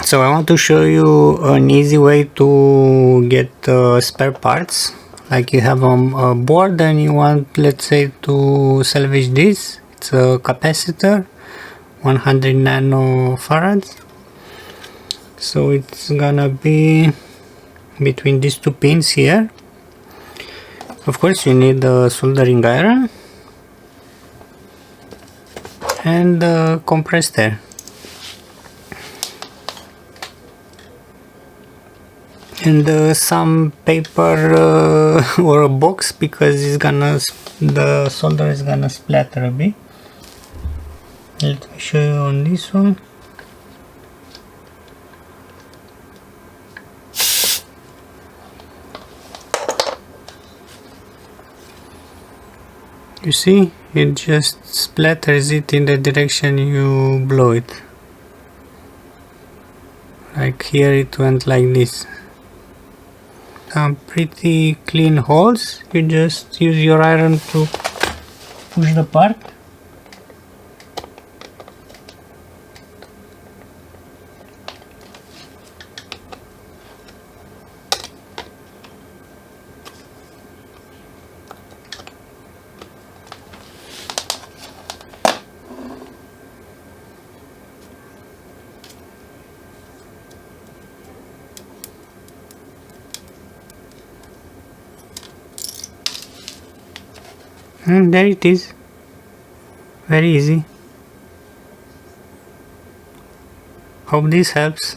So I want to show you an easy way to get spare parts. Like you have a board and you want, let's say, to salvage this. It's a capacitor, 100 nanofarads. So it's gonna be between these two pins here. Of course you need the soldering iron and compressed air. And some paper or a box, because the solder is gonna splatter a bit. Let me show you on this one. You see, it just splatters it in the direction you blow it. Like here it went like this. Some pretty clean holes. You just use your iron to push the part. And there it is. Very easy. Hope this helps.